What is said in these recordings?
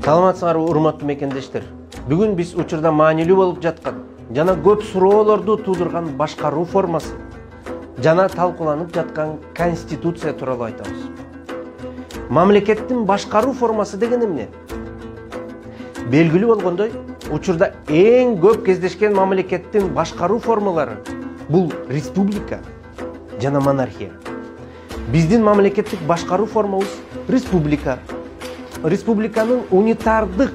Саламатсыңарбы урматтуу мекендештер. Бүгүн биз учурда маанилүү болуп жаткан жана көп суроолорду туудурган башкаруу формасы жана талкууланып жаткан конституция тууралуу айтабыз. Мамлекеттин башкаруу формасы деген эмне? Белгилүү болгондой, учурда эң көп кездешкен мамлекеттин башкаруу формалары бул республика жана монархия. Биздин мамлекеттик башкаруу формабыз республика. Республиканын унитардык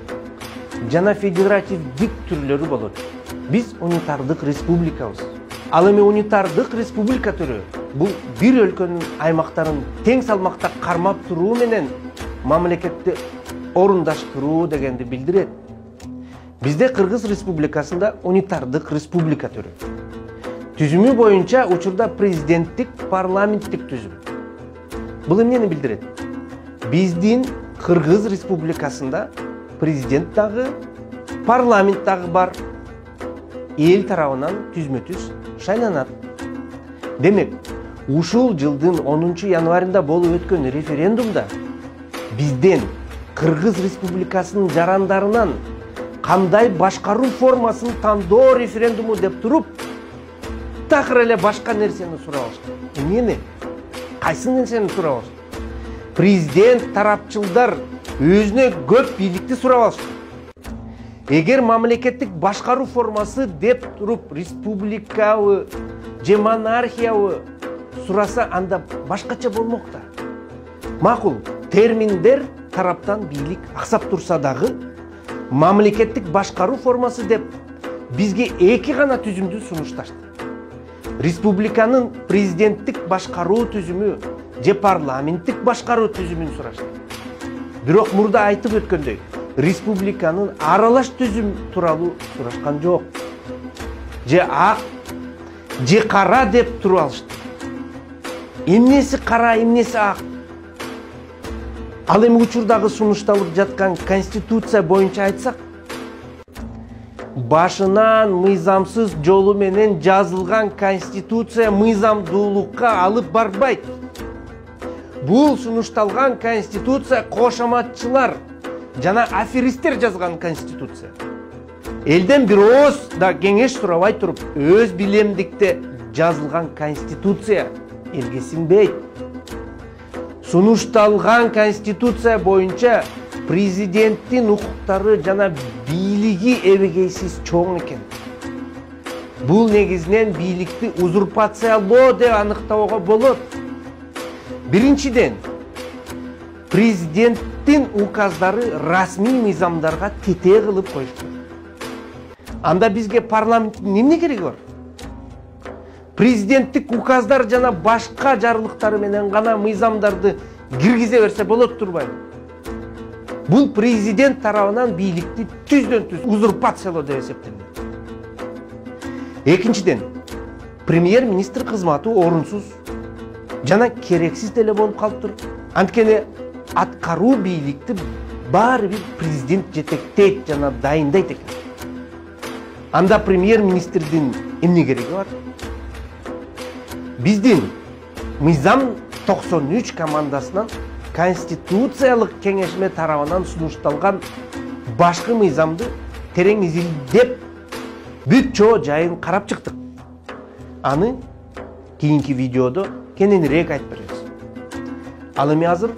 жана федеративдик түрлөрү болот. Биз унитардык республикабыз. Ал эми унитардык республика түрү бул бир өлкөнүн аймактарын тең салмакта кармап туруу менен мамлекетти орундаштыруу дегенди билдирет. Бизде Кыргыз Республикасында унитардык республика түрү. Түзүмү боюнча учурда президенттик парламенттик түзүм. Бул эмнени билдирет? Биздин Кыргыз Республикасында президент дагы, парламент дагы бар. Эл тарабынан түзмө-түз шайланат. Демек, ушул жылдын 10 январында болуп өткөн референдумда бизден Кыргыз Республикасынын жарандарынан кандай башкаруу формасын тандоо референдуму деп туруп, такыр эле башка нерсени сурабашты. Эмнени? Кайсы нерсени сурабашты? Президент тарапчылдар өзүнө көп бийликти сурабашты. Эгер мамлекеттик башкаруу формасы деп туруп республикабы же монархиябы сураса, анда башкача болмок да. Макул, терминдер тараптан бийлик аксап турса дагы, мамлекеттик башкаруу формасы деп бизге эки гана түзүмдү сунушташты. Республиканын президенттик башкаруу түзүмү же парламенттик башкаруу түзүмүн сурашты. Бирок мурда айтып өткөндөй, республиканын аралаш түзүм тууралуу сурашкан жок. Же ак, же кара деп туруп алышты. Эмнеси кара, эмнеси ак? Ал эми учурдагы сунушталып жаткан конституция боюнча айтсак, башынан мыйзамсыз жолу менен жазылган конституция мыйзамдуулукка алып барбайт. Бул сунушталган конституция кошоматчылар жана аферисттер жазган конституция. Элден бир ооз да кеңеш сурабай туруп, өз билемдикте жазылган конституция элге сиңбейт. Сунушталган конституция боюнча президенттин укуктары жана бийлиги эбегейсиз чоң экен. Бул негизинен бийликти узурпациялоо деп аныктоого болот. Биринчиден, президенттин указдары расмий мыйзамдарга тете кылып коюшту. Анда бизге парламенттин эмне кереги бар? Президенттик указдар жана башка жарлыктары менен гана мыйзамдарды киргизе берсе болот турбайбы? Бул президент тарабынан бийликти түздөн-түз узурпациялоо деп эсептелет. Экинчиден, премьер-министр кызматы орунсуз жана керексиз деле болуп калыптыр. Анткени аткаруу бийликти баары бир президент жетектейт жана дайындайт экен. Анда премьер-министрдин эмне кереги бар? Биздин мыйзам 93 командасынан конституциялык кеңешме тарабынан сунушталган башкы мыйзамды терең изилдеп бүт чоо жайын карап чыктык. Аны кийинки видеодо кененирээк айтып беребиз. Ал эми азыр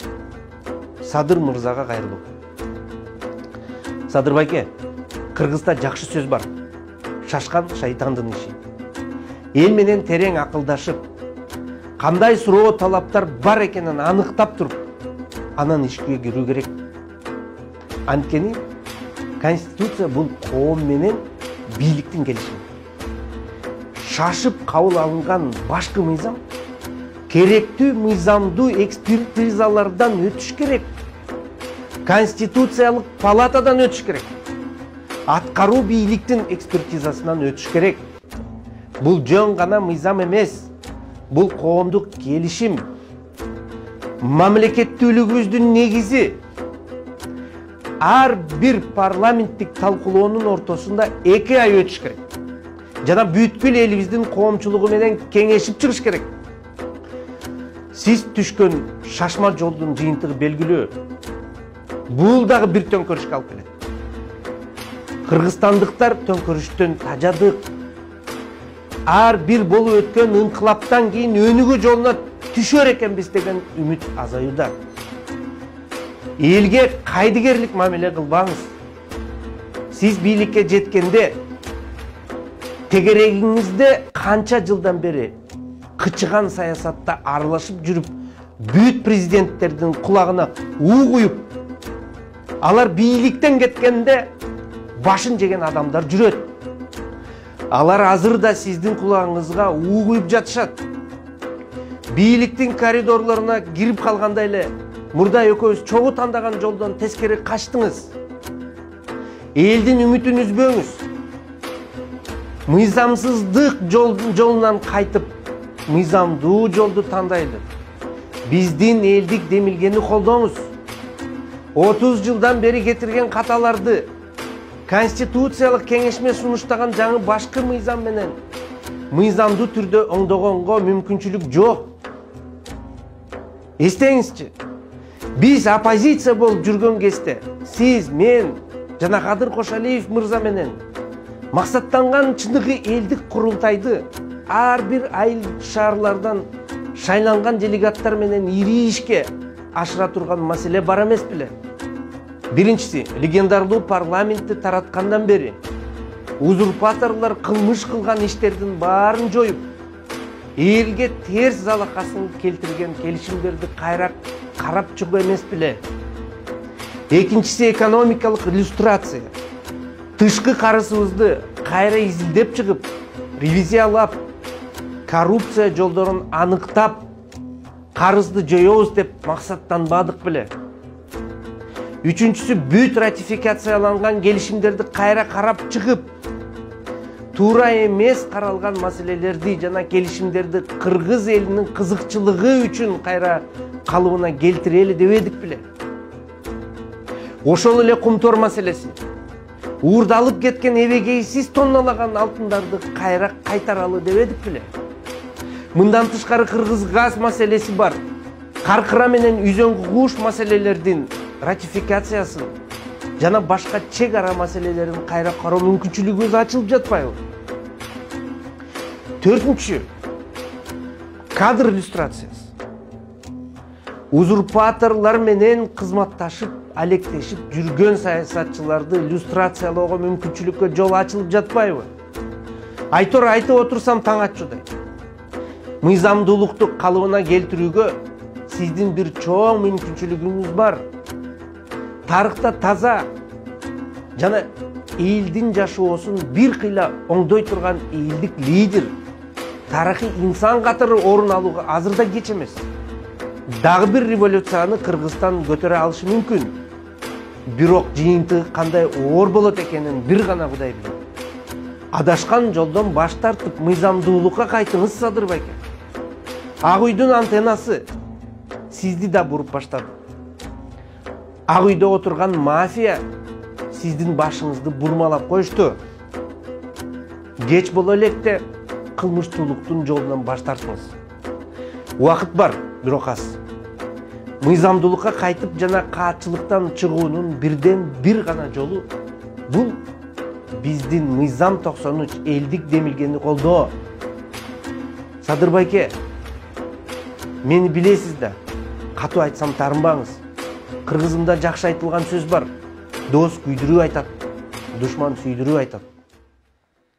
Садыр мырзага кайрылуу. Садыр байке, Кыргызда жакшы сөз бар. Шашкан шайтандын иши. Эл менен терең акылдашып, кандай суроо талаптар бар экенин аныктап туруп, анан ишке кирүү керек. Анткени конституция бул коом менен бийликтин келишими. Шашып кабыл алынган башкы мыйзам керектүү мыйзамдуу экспертизалардан өтүш керек. Конституциялык палатадан өтүш керек. Аткаруу бийликтин экспертизасынан өтүш керек. Бул жөн гана мыйзам эмес. Бул коомдук келишим. Мамлекеттүүлүгүбүздүн негизи. Ар бир парламенттик талкуулоонун ортосунда 2 ай өтүш керек. Жана бүткүл элибиздин коомчулугу менен кеңешип чыгыш керек. Сиз түшкөн шашма жолдун жыйынтыгы белгилүү. бул дагы бир төңкөрүшкө алып келет. Кыргызстандыктар төңкөрүштөн тажадык. Ар бир болуп өткөн инкылаптан кийин өнүгүү жолуна түшөр экенбиз деген үмүт азаюуда. Элге кайдыгерлик мамиле кылбаңыз. Сиз бийликке жеткенде тегерегиңизде канча жылдан бери кычыган саясатта аралашып жүрүп, бүт президенттердин кулагына уу куюп, алар бийликтен кеткенде башын жеген адамдар жүрөт. Алар азыр да сиздин кулагыңызга уу куюп жатышат. Бийликтин коридорлоруна кирип калганда эле мурда экөөбүз чогуу тандаган жолдон тескери качтыңыз. Элдин үмүтүн үзбөңүз. Мыйзамсыздык жолунан кайтып, мыйзамдуу жолду тандайлы. Биздин элдик демилгени колдоңуз. 30 жылдан бери кетирген каталарды Конституциялык кеңешме сунуштаган жаңы башкы мыйзам менен мыйзамдуу түрдө оңдогонго мүмкүнчүлүк жок. Эстеңизчи, биз оппозиция болуп жүргөн кезде сиз, мен жана Кадыр Кошалиев мырза менен максаттанган чыныгы элдик курултайды ар бир айыл шаарлардан шайланган делегаттар менен ири ишке ашыра турган маселе бар эмес беле? Биринчиси, легендарлуу парламентти тараткандан бери узурпаторлор кылмыш кылган иштердин баарын жоюп, элге терс залакасын келтирген келишимдерди кайра карап чыгуу эмес беле? Экинчиси, экономикалык иллюстрация. Тышкы карызыбызды кайра изилдеп чыгып, ревизиялап, коррупция жолдорун аныктап, карызды жоёбуз деп максаттанбадык беле? Үчүнчүсү, бүт ратификацияланган келишимдерди кайра карап чыгып, туура эмес каралган маселелерди жана келишимдерди кыргыз элинин кызыкчылыгы үчүн кайра калыбына келтирели дебедик беле? Ошол эле кумтор маселеси. Уурдалып кеткен эбегейсиз тонналаган алтындарды кайра кайтаралы дебедик беле? Мындан тышкары кыргыз газ маселеси бар. Каркыра менен Үзөңгү куш маселелердин ратификациясын жана башка чек ара маселелерин кайра кароо мүмкүнчүлүгүбүз ачылып жатпайбы? Төртүнчү, кадр иллюстрациясы. Узурпаторлор менен кызматташып, алектешип жүргөн саясатчыларды иллюстрациялоого мүмкүнчүлүккө жол ачылып жатпайбы? Айтор айтып отурсам таң атчудай. Мыйзамдуулукту калыбына келтирүүгө сиздин бир чоң мүмкүнчүлүгүңүз бар. Тарыхта таза жана элдин жашоосун бир кыйла оңдой турган элдик лидер, тарыхый инсан катары орун алууга азыр да кеч эмес. Дагы бир революцияны Кыргызстан көтөрө алышы мүмкүн. Бирок жыйынтыгы кандай оор болот экенин бир гана Кудай билет. Адашкан жолдон баш тартып, мыйзамдуулукка кайтыңыз, Садыр байке. Ак үйдүн антеннасы сизди да буруп баштады. Ак үйдө отурган мафия сиздин башыңызды бурмалап коюшту. Кеч боло электе кылмыштуулуктун жолунан баш тартыңыз. Убакыт бар, бирок аз. Мыйзамдуулукка кайтып жана каатчылыктан чыгуунун бирден бир гана жолу бул биздин мыйзам 93 элдик демилгени колдоо. Садыр байке, мени билесиз да, катуу айтсам тарынбаңыз. Кыргызымда жакшы айтылган сөз бар. Дос күйдүрүү айтат, душман сүйдүрүү айтат.